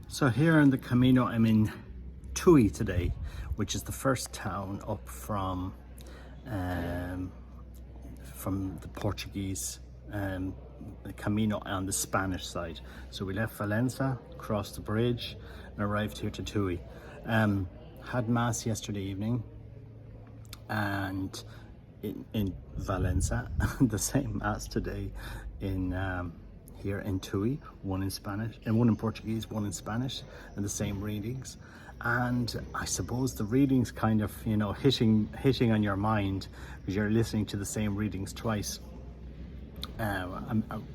So here in the Camino, I'm in Tui today, which is the first town up um, the Portuguese the Camino on the Spanish side. So we left Valencia, crossed the bridge, and arrived here to Tui. Had mass yesterday evening, and in Valencia, the same mass today in here in Tui, one in Spanish and one in Portuguese, one in Spanish, and the same readings. And I suppose the readings kind of, hitting on your mind because you're listening to the same readings twice.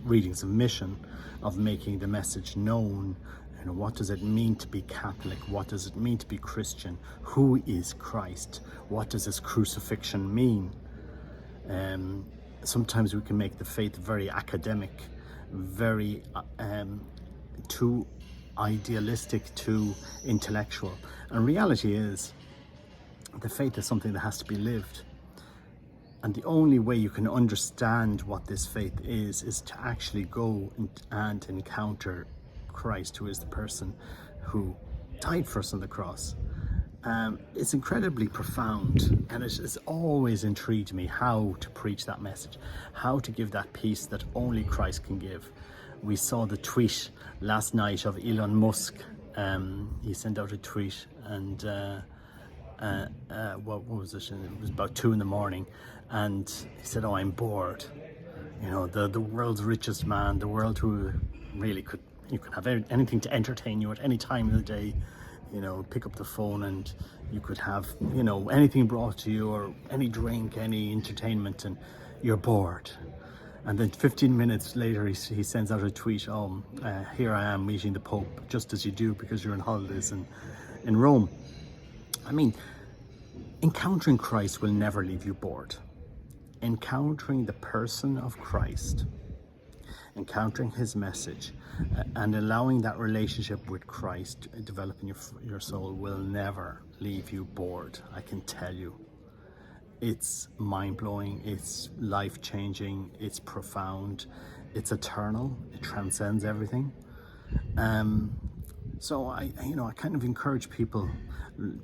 Readings of mission, of making the message known. What does it mean to be Catholic? What does it mean to be Christian? Who is Christ? What does this crucifixion mean? Sometimes we can make the faith very academic, very too idealistic, too intellectual. And reality is, the faith is something that has to be lived. And the only way you can understand what this faith is to actually go and encounter Christ, who is the person who died for us on the cross. It's incredibly profound, and it has always intrigued me how to preach that message, how to give that peace that only Christ can give. We saw the tweet last night of Elon Musk. He sent out a tweet, and what was it? It was about 2 a.m, and he said, "Oh, I'm bored. The world's richest man, the world who really you could have anything to entertain you at any time of the day. Pick up the phone and you could have, anything brought to you, or any drink, any entertainment, and you're bored." And then 15 minutes later, he sends out a tweet, "Here I am meeting the Pope, just as you do because you're on holidays in Rome." I mean, encountering Christ will never leave you bored. Encountering the person of Christ, encountering his message, and allowing that relationship with Christ develop in your soul will never leave you bored. I can tell you. It's mind-blowing, it's life-changing, it's profound, it's eternal, it transcends everything. So I kind of encourage people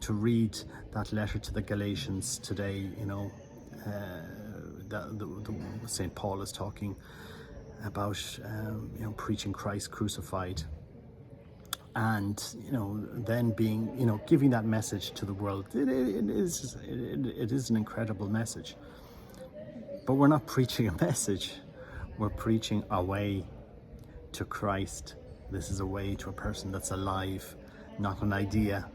to read that letter to the Galatians today. St. Paul is talking about preaching Christ crucified, and then being giving that message to the world. It is an incredible message, but we're not preaching a message, we're preaching a way to Christ. This is a way to a person that's alive, not an idea.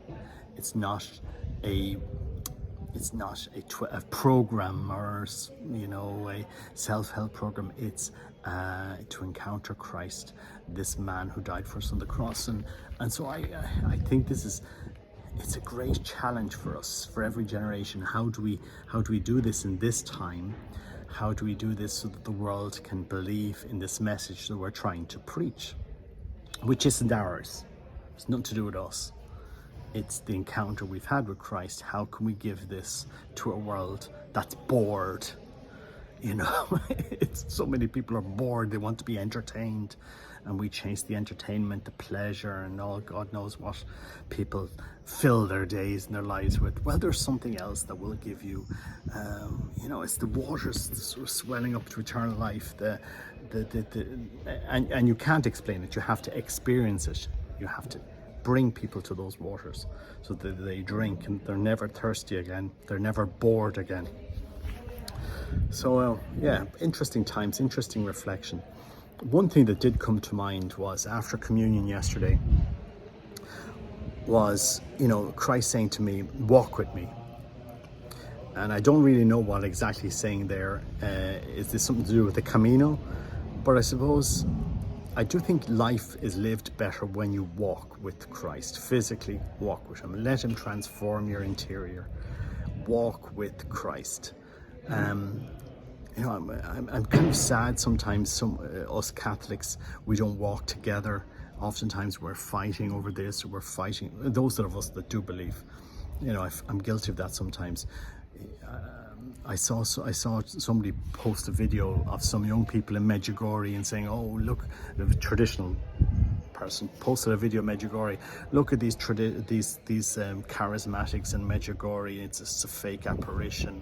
It's not a program, or a self-help program. It's to encounter Christ, this man who died for us on the cross. And so I think it's a great challenge for us, for every generation. How do we do this in this time? How do we do this so that the world can believe in this message that we're trying to preach, which isn't ours? It's nothing to do with us. It's the encounter we've had with Christ. How can we give this to a world that's bored? It's so many people are bored. They want to be entertained, and we chase the entertainment, the pleasure, and all God knows what people fill their days and their lives with. Well, there's something else that will give you, it's the waters sort of swelling up to eternal life. And you can't explain it. You have to experience it. You have to bring people to those waters so that they drink and they're never thirsty again. They're never bored again. So interesting times, interesting reflection. One thing that did come to mind was after communion yesterday was, Christ saying to me, "Walk with me." And I don't really know what exactly he's saying there. Is this something to do with the Camino? But I suppose I do think life is lived better when you walk with Christ, physically walk with him. Let him transform your interior. Walk with Christ. I'm kind of sad sometimes. Us Catholics, we don't walk together. Oftentimes we're fighting over this, or we're fighting. Those of us that do believe, I'm guilty of that sometimes. I saw somebody post a video of some young people in Medjugorje and saying, "Oh, look, the traditional person posted a video of Medjugorje. Look at these charismatics in Medjugorje. It's just a fake apparition,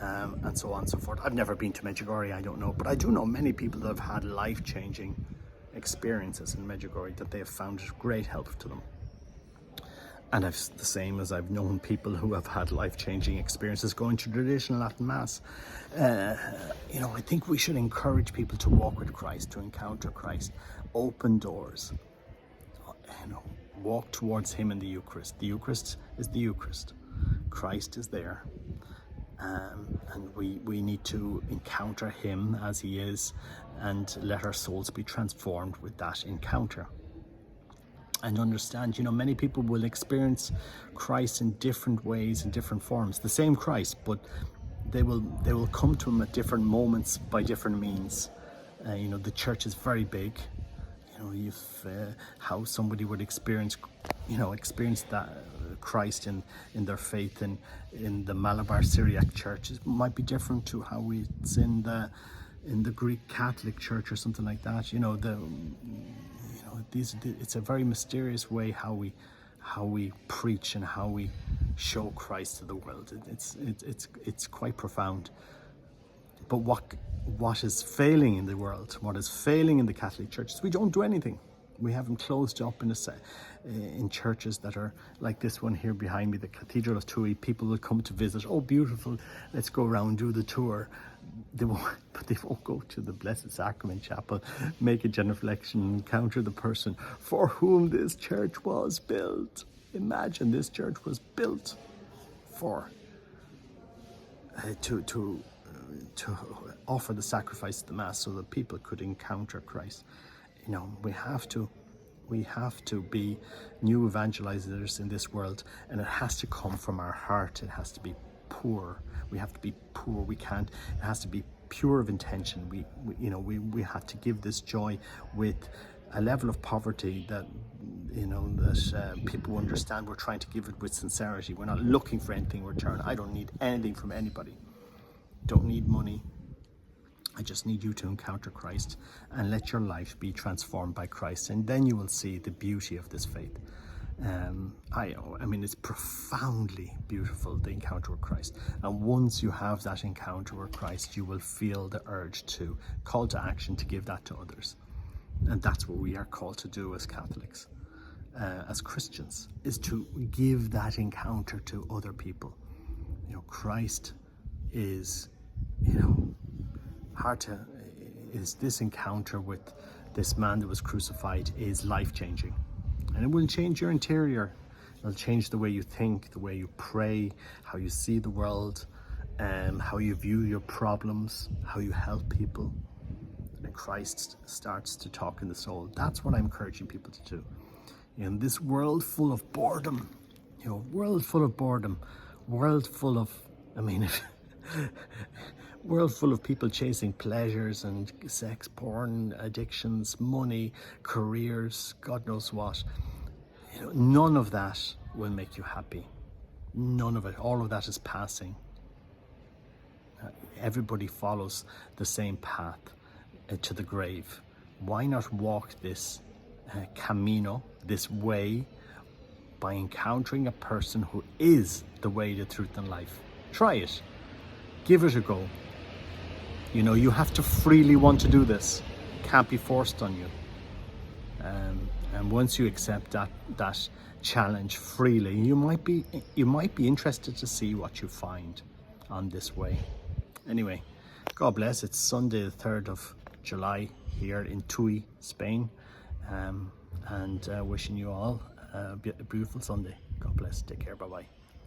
and so on and so forth. I've never been to Medjugorje, I don't know, but I do know many people that have had life-changing experiences in Medjugorje, that they have found it great help to them. And I've the same as I've known people who have had life-changing experiences going to traditional Latin Mass. You know, I think we should encourage people to walk with Christ, to encounter Christ, open doors, you know, walk towards him in the Eucharist. The Eucharist is the Eucharist. Christ is there. And we need to encounter him as he is, and let our souls be transformed with that encounter. And understand, you know, many people will experience Christ in different ways, in different forms. The same Christ, but they will come to him at different moments by different means. You know, the church is very big. You know, if how somebody would experience that Christ in their faith in the Malabar Syriac church, it might be different to how it's in the Greek Catholic Church or something like that. You know, it's a very mysterious way how we preach and how we show Christ to the world. It's quite profound. But what is failing in the world, what is failing in the Catholic Church, is we don't do anything. We have them closed up in churches that are like this one here behind me, the Cathedral of Tui. People will come to visit. Oh, beautiful! Let's go around, do the tour. But they won't go to the Blessed Sacrament Chapel, make a genuflection, encounter the person for whom this church was built. Imagine, this church was built for to offer the sacrifice of the Mass so that people could encounter Christ. You know, we have to be new evangelizers in this world, and it has to come from our heart. It has to be poor. We have to be poor. It has to be pure of intention. We have to give this joy with a level of poverty that, you know, that people understand. We're trying to give it with sincerity. We're not looking for anything in return. I don't need anything from anybody. Don't need money. I just need you to encounter Christ and let your life be transformed by Christ, and then you will see the beauty of this faith. I mean, it's profoundly beautiful, the encounter with Christ. And once you have that encounter with Christ, you will feel the urge to call to action to give that to others. And that's what we are called to do as Catholics, as Christians, is to give that encounter to other people. You know, Christ is, you know, is this encounter with this man that was crucified is life-changing. And it will change your interior. It'll change the way you think, the way you pray, how you see the world, how you view your problems, how you help people. And Christ starts to talk in the soul. That's what I'm encouraging people to do. In this world full of boredom, you know, world full of people chasing pleasures and sex, porn, addictions, money, careers, God knows what. You know, none of that will make you happy. None of it. All of that is passing. Everybody follows the same path to the grave. Why not walk this camino, this way, by encountering a person who is the way, the truth, and life? Try it. Give it a go. You know, you have to freely want to do this. It can't be forced on you. And once you accept that challenge freely, you might be interested to see what you find on this way. Anyway, God bless. It's Sunday the 3rd of July here in Tui, Spain. And wishing you all a beautiful Sunday. God bless. Take care. Bye-bye.